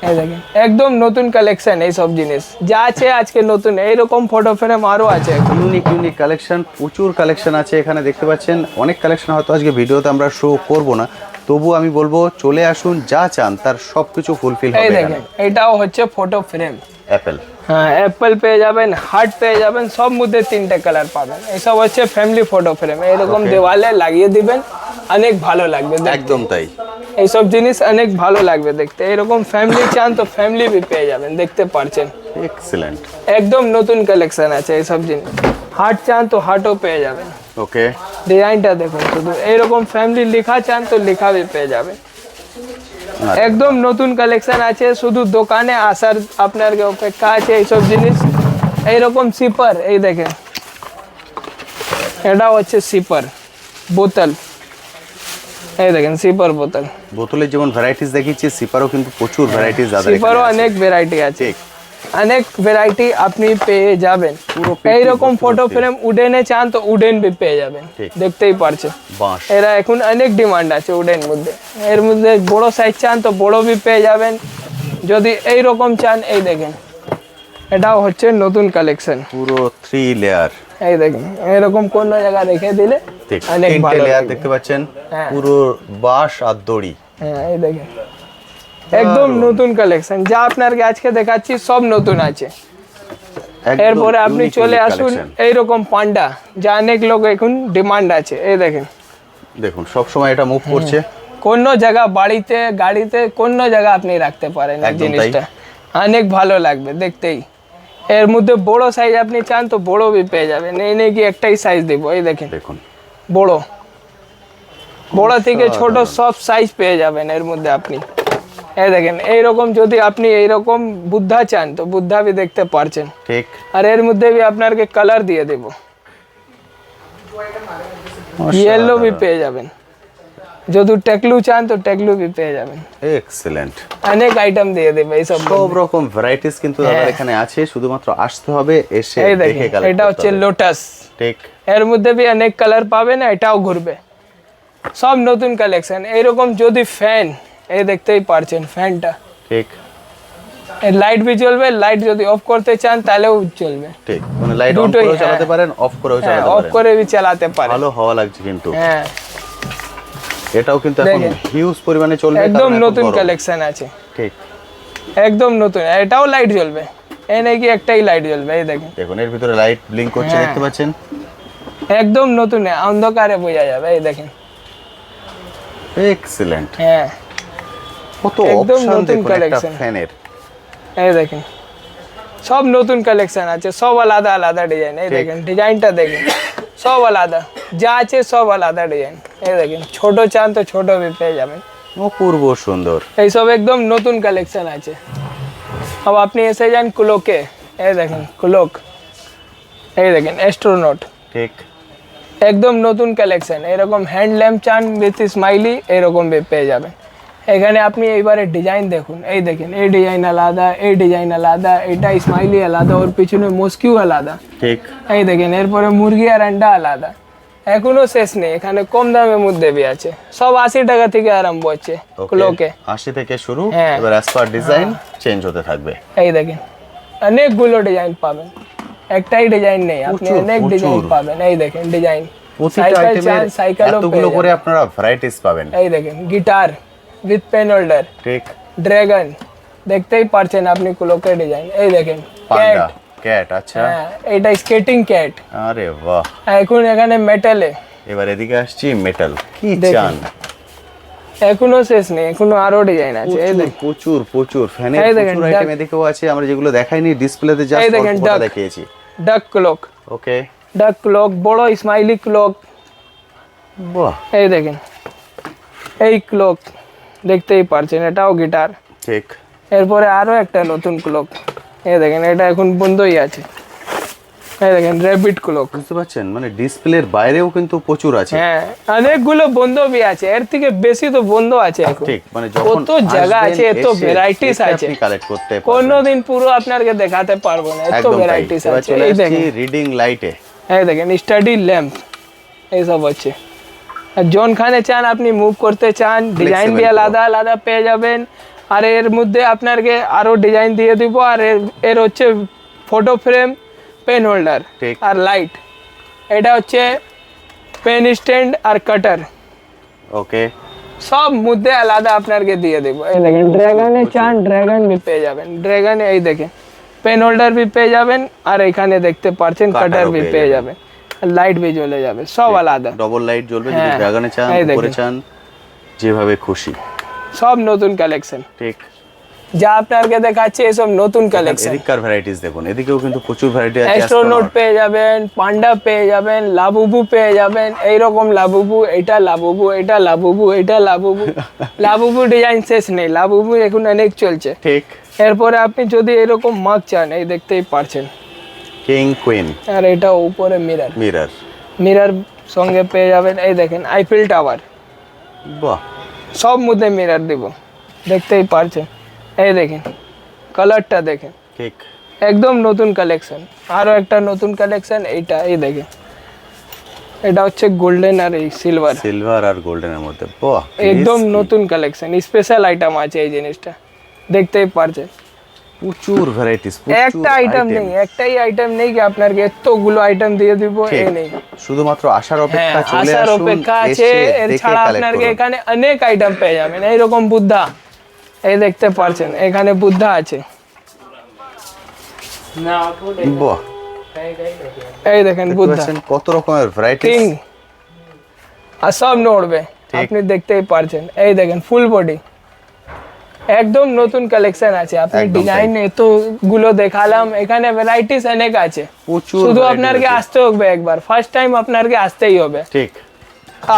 এই দেখেন একদম নতুন কালেকশন, এই সব জিনিস যা আছে আজকে নতুন। এইরকম ফটো ফ্রেম আরো আছে। ইউনিক ইউনিক কালেকশন, প্রচুর কালেকশন আছে এখানে দেখতে পাচ্ছেন। অনেক কালেকশন হয়তো আজকে ভিডিওতে আমরা শো করব না, তবু আমি বলবো চলে আসুন, যা চান তার সবকিছু ফুলফিল এই হবে দেখেন এখানে। এটাও হচ্ছে ফটো ফ্রেম। অ্যাপেল, হ্যাঁ, অ্যাপেল পেয়ে যাবেন, হার্ট পেয়ে যাবেন, সব মধ্যে 3টে কালার পাবেন। এইসব হচ্ছে ফ্যামিলি ফটো ফ্রেম, এরকম Okay. দেওয়ালে লাগিয়ে দিবেন, অনেক ভালো লাগবে দেখতে। একদম তাই। এইসব জিনিস অনেক ভালো লাগবে দেখতে। এরকম ফ্যামিলি চান তো ফ্যামিলি বি পেয়ে যাবেন, দেখতে পারছেন। এক্সিলেন্ট। একদম নতুন কালেকশন আছে এইসব জিনিস। হার্ট চান তো হার্টও পেয়ে যাবেন। ওকে, ডিজাইনটা দেখুন শুধু। এইরকম ফ্যামিলি লেখা চান তো লেখা বি পেয়ে যাবেন। একদম নতুন কালেকশন আছে, শুধু দোকানে আসার আপনার অপেক্ষা আছে। এইসব জিনিস এইরকম সিপার, এই দেখেন এটা হচ্ছে সিপার বোতল। এই দেখেন সিপার বোতল। বোতলের যেমন ভ্যারাইটিস দেখিয়েছি, সিপারও কিন্তু প্রচুর ভ্যারাইটিস দাদা। সিপারও অনেক ভ্যারাইটি আছে, ঠিক, অনেক ভ্যারাইটি আপনি পেয়ে যাবেন। পুরো পেটি এইরকম ভর্তি ফটো ভর্তি। ফ্রেম উডেনে চান তো উডেন বি পেয়ে যাবেন, ঠিক। দেখতেই পারছেন। বাঁশ, এরা এখন অনেক ডিমান্ড আছে উডেন মধ্যে। এর মধ্যে বড় সাইজ চান তো বড় বি পেয়ে যাবেন। যদি এই রকম চান, এই দেখেন এটাও হচ্ছে নতুন কালেকশন। পুরো 3 লেয়ার। এই দেখেন এরকম কোন জায়গা রেখে দিলে ঠিক, অনেক 3টে ভালো লেয়ার লাগবে। দেখতে পাচ্ছেন। হ্যাঁ। পুরো বাঁশ আর দড়ি। হ্যাঁ, এই দেখেন একদম নতুন কালেকশন, যা আপনাকে আজকে দেখাচ্ছি সব নতুন আছে। একদম এরপরে আপনি unique চলে unique আসুন collection। এইরকম পান্ডা, যা অনেক লোক এখন ডিমান্ড আছে। এই দেখেন দেখুন, সব সময় এটা মুভ করছে। কোন জায়গা, বাড়িতে, গাড়িতে, কোন জায়গা আপনি রাখতে পারেন এই একদম জিনিসটা, অনেক ভালো লাগবে দেখতেই। এর মধ্যে বড় সাইজ আপনি চান তো বড় বি পেয়ে যাবেন। এই নেই কি একটাই সাইজ দেব। এই দেখেন দেখুন, বড়, বড় থেকে ছোট সব সাইজ পেয়ে যাবেন এর মধ্যে আপনি। এই দেখেন এইরকম যদি আপনি এইরকম বুদ্ধা চান তো বুদ্ধা বি দেখতে পারছেন। ঠিক, আর এর মধ্যে বি আপনাকে কালার দিয়ে দেব, ইয়েলো বি পেয়ে যাবেন। যদি টেকলু চান তো টেকলু বি পেয়ে যাবেন। এক্সিলেন্ট। অনেক আইটেম দিয়ে দেবে এইসব। সব রকম ভ্যারাইটিস কিন্তু দাদা এখানে আছে, শুধুমাত্র আসতে হবে, এসে এই দেখে দেখেন কালেক্ট এটা হচ্ছে লোটাস। ঠিক, এর মধ্যে বি অনেক কালার পাবেন, এটাও ঘুরবে। সব নতুন কালেকশন। এইরকম যদি ফ্যান, এই দেখতেই পারছেন ফ্যানটা, ঠিক, এর লাইট বি জ্বলবে। লাইট যদি অফ করতে চান তাহলেও চলবে। ঠিক। মানে লাইট অন দুটোই, করেও চালাতে হ্যাঁ। পারেন, অফ করেও হ্যাঁ, চালাতে অফ পারেন। করে বি চালাতে পারেন। ভালো হওয়া লাগছে কিন্তু। হ্যাঁ, এটাও কিন্তু এখন দেখেন। হিউজ পরিমাণে চলবে, একদম কারণ এখন নতুন গরম। কালেকশন আছে, ঠিক, একদম নতুন। এটাও লাইট জ্বলবে, এই নাকি একটাই লাইট জ্বলবে। এই দেখেন দেখুন এর ভিতরে লাইট ব্লিঙ্ক করছে, হ্যাঁ। দেখতে পাচ্ছেন। একদম নতুন, অন্ধকারে বোঝা যাবে। এই দেখেন এক্সিলেন্ট। হ্যাঁ, কত একদম অপশন নতুন দেখুন একটা collection। ফ্যানের। এই দেখেন সব নতুন কালেকশন আছে, সব আলাদা আলাদা ডিজাইন। এই ঠিক। দেখেন ডিজাইনটা দেখেন, সব আলাদা, যা আছে সব আলাদা ডিজাইন। এই দেখেন ছোট চান তো ছোট বি পেয়ে যাবেন। অপূর্ব সুন্দর। এইসব একদম নতুন কালেকশন আছে। अब আপনি এসে যান ক্লোকে। এই দেখেন ক্লোক, এই দেখেন অ্যাস্ট্রোনট, ঠিক, একদম নতুন কালেকশন। এরকম হ্যান্ড ল্যাম্প চান উইথ স্মাইলি, এরকম বি পেয়ে যাবেন। এখানে আপনি এইবারে ডিজাইন দেখুন, এই দেখেন এই ডিজাইন আলাদা, এই ডিজাইন আলাদা, এটা স্মাইলি আলাদা, ওর পিছনে মস্কিউ আলাদা, ঠিক এই দেখেন এরপরে মুরগি আর আন্ডা আলাদা। এখনো শেষ নেই, এখানে কম দামের মধ্যে বি আছে, সব 80 টাকা থেকে আরম্ভ হচ্ছে ক্লোকে। 80 থেকে শুরু, হ্যাঁ। এবার অ্যাজ পার ডিজাইন চেঞ্জ হতে থাকবে। এই দেখেন অনেকগুলো ডিজাইন পাবেন, একটাই ডিজাইন নেই, আপনি প্রচুর, অনেক ডিজাইন পাবেন। এই দেখেন ডিজাইন, প্রতিটা সাইকেল আইটেমের চান সাইকেলও এতগুলো করে আপনারা ভ্যারাইটিস পাবেন। এই দেখেন গিটার উইথ পেন হোল্ডার, ঠিক, ড্রাগন দেখতেই পারছেন আপনি ক্লোকের ডিজাইন। এই দেখেন পান্ডা ক্যাট, আচ্ছা হ্যাঁ এটা স্কেটিং ক্যাট। আরে বাহ। এখন এখানে মেটালে, এবার এদিকে আসছি মেটাল, কি দেখুন। চান? এখনো শেষ নেই, এখনো আরো ডিজাইন আছে। এই দেখেন প্রচুর প্রচুর ফ্যানের এই দেখেন, প্রচুর আইটেম এদিকেও আছে, আমরা যেগুলো দেখাইনি ডিসপ্লেতে এই জাস্ট দেখেন, অল্পটা duck। দেখিয়েছি। ডাক ক্লক, ওকে, ডাক ক্লক বড় স্মাইলি ক্লক। বাহ, এই দেখেন এই ক্লক দেখতেই পারছেন, এটাও গিটার। ঠিক, এরপরে আরো একটা নতুন ক্লক, এই দেখেন এটা এখন বন্ধই আছে। এই দেখেন র্যাবিট ক্লক, বুঝতে পারছেন, মানে ডিসপ্লের বাইরেও কিন্তু প্রচুর আছে। হ্যাঁ অনেকগুলো বন্ধ বি আছে, এর থেকে বেশি তো বন্ধ আছে এখন। ঠিক, মানে যখন কত জায়গা আছে, এত ভ্যারাইটিস আছে, আপনি কালেক্ট করতে পারবেন। কোনোদিন পুরো আপনাকে দেখাতে পারবো না, এত একদম তাই। ভ্যারাইটিস এবার আছে। চলে এই আসছি দেখেন, রিডিং লাইটে। এই দেখেন স্টাডি ল্যাম্প, এইসব আছে। আর জোনখানে চান আপনি মুভ করতে চান, ডিজাইন বি আলাদা আলাদা পেয়ে যাবেন। আর এর মধ্যে আপনাকে আরো ডিজাইন দিয়ে দিব। আর এর হচ্ছে ফটো ফ্রেম, পেন হোল্ডার ঠিক। আর লাইট। এটা হচ্ছে পেন স্ট্যান্ড আর কাটার, ওকে, সব মধ্যে আলাদা আপনাকে দিয়ে দেবো। এই দেখেন ড্রাগনে চান, ড্রাগন বি পেয়ে যাবেন। ড্রাগনে এই দেখেন পেন হোল্ডার বি পেয়ে যাবেন, আর এখানে দেখতে পাচ্ছেন কাটার বি পেয়ে যাবেন, লাইট বি জ্বলে যাবে, সব আলাদা। ডবল লাইট জ্বলবে যদি হ্যাঁ, ড্রাগনে চান, এই উপরে দেখেন। চান, যেভাবে খুশি। সব নতুন কালেকশন, ঠিক, যা আপনাকে দেখাচ্ছে এসব নতুন কালেকশন। এদিককার ভ্যারাইটিস দেখুন, এদিকেও কিন্তু প্রচুর ভ্যারাইটি আছে। অ্যাস্ট্রোনট পেয়ে যাবেন, পান্ডা পেয়ে যাবেন, লাবুবু পেয়ে যাবেন, এইরকম লাবুবু, এটা লাবুবু, এটা লাবুবু, এটা লাবুবু। লাবুবু ডিজাইন শেষ নেই, লাবুবু এখন অনেক চলছে। ঠিক, এরপরে আপনি যদি এরকম মাগ চান, এই দেখতেই পারছেন। কিং কুইন আর এটা উপরে মিরর, মিরর, মিরর সঙ্গে পেয়ে যাবেন। এই দেখেন আইফেল টাওয়ার, বাহ, সব মধ্যে মিরর দিব, দেখতেই পারছেন। এই দেখেন কালারটা দেখেন, ঠিক, একদম নতুন কালেকশন। আরো একটা নতুন কালেকশন এইটা, এই দেখেন এটা হচ্ছে গোল্ডেন আর এই সিলভার, সিলভার আর গোল্ডেনের মধ্যে, বাহ, একদম নতুন কালেকশন, স্পেশাল আইটেম আছে এই জিনিসটা, দেখতেই পারছেন। প্রচুর ভ্যারাইটিস, একটা আইটেম নেই, একটাই আইটেম নেই কি আপনাকে এতগুলো আইটেম দিয়ে দিব, এই নেই। শুধুমাত্র আসার হ্যাঁ অপেক্ষা, চলে আসার আসুন, অপেক্ষা আছে। এসে এর দেখে ছাড়া কালেক্ট আপনাকে করুন। এখানে অনেক আইটেম পেয়ে যাবেন। এইরকম বুদ্ধা, এই দেখতে পারছেন এখানে বুদ্ধা আছে, বাহ, এই দেখেন দেখতে বুদ্ধা পাচ্ছেন কত রকমের ভ্যারাইটিস। কিং, আর সব নড়বে, আপনি দেখতেই পারছেন। এই দেখেন ফুল বডি, একদম নতুন কালেকশন আছে। আপনি একদম ডিজাইন এত গুলো দেখালাম, এখানে ভ্যারাইটিস অনেক আছে। প্রচুর শুধু varieties আপনাকে আছে। আসতে হবে একবার, ফার্স্ট টাইম আপনাকে আসতেই হবে। ঠিক,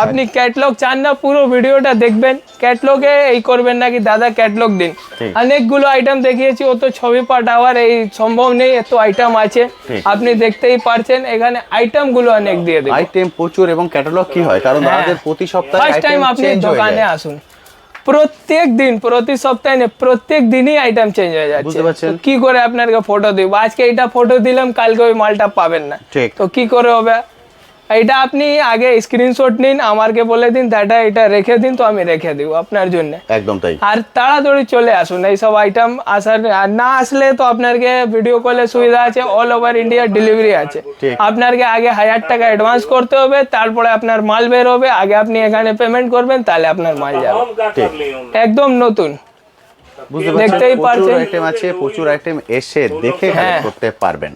আপনি ক্যাটলগ চান না, পুরো ভিডিওটা দেখবেন। ক্যাটলগে এই করবেন না কি দাদা ক্যাটলগ দিন, ঠিক। অনেকগুলো আইটেম দেখিয়েছি, ও তো ছবি পাঠাবার এই সম্ভব নেই, এত আইটেম আছে। ঠিক। আপনি দেখতেই পারছেন এখানে আইটেম গুলো অনেক দিয়ে দেব। আইটেম প্রচুর, এবং ক্যাটালগ কি হয়, কারণ হ্যাঁ। আমাদের প্রতি সপ্তাহে ফার্স্ট টাইম আইটেম আপনি চেঞ্জ হয়ে দোকানে যায়। আসুন, প্রত্যেক দিন, প্রতি সপ্তাহে না, প্রত্যেক দিনই আইটেম চেঞ্জ হয়ে যাচ্ছে। বুঝতে পারছেন? তো কি করে আপনাকে ফটো দিব? আজকে এটা ফটো দিলাম, কালকে ওই মালটা পাবেন না, ঠিক। তো কি করে হবে? এটা আপনি আগে স্ক্রিনশট নিন, আমাকে বলে দিন দাদা এটা রেখে দিন, তো আমি রেখে দিব আপনার জন্য। একদম তাই। আর তাড়াতাড়ি চলে আসুন, এইসব আইটেম আসার, আর না আসলে তো আপনাকে ভিডিও কলের সুবিধা আছে, অল ওভার ইন্ডিয়া ডেলিভারি আছে। ঠিক। আপনাকে আগে 1000 টাকা অ্যাডভান্স করতে হবে, তারপরে আপনার মাল বের হবে। আগে আপনি এখানে পেমেন্ট করবেন, তাহলে আপনার মাল যাবে। ঠিক, একদম নতুন, বুঝতে পারছেন, দেখতেই প্রচুর পারছেন। আইটেম আছে, প্রচুর আইটেম এসে দেখে কালেক্ট করতে পারবেন।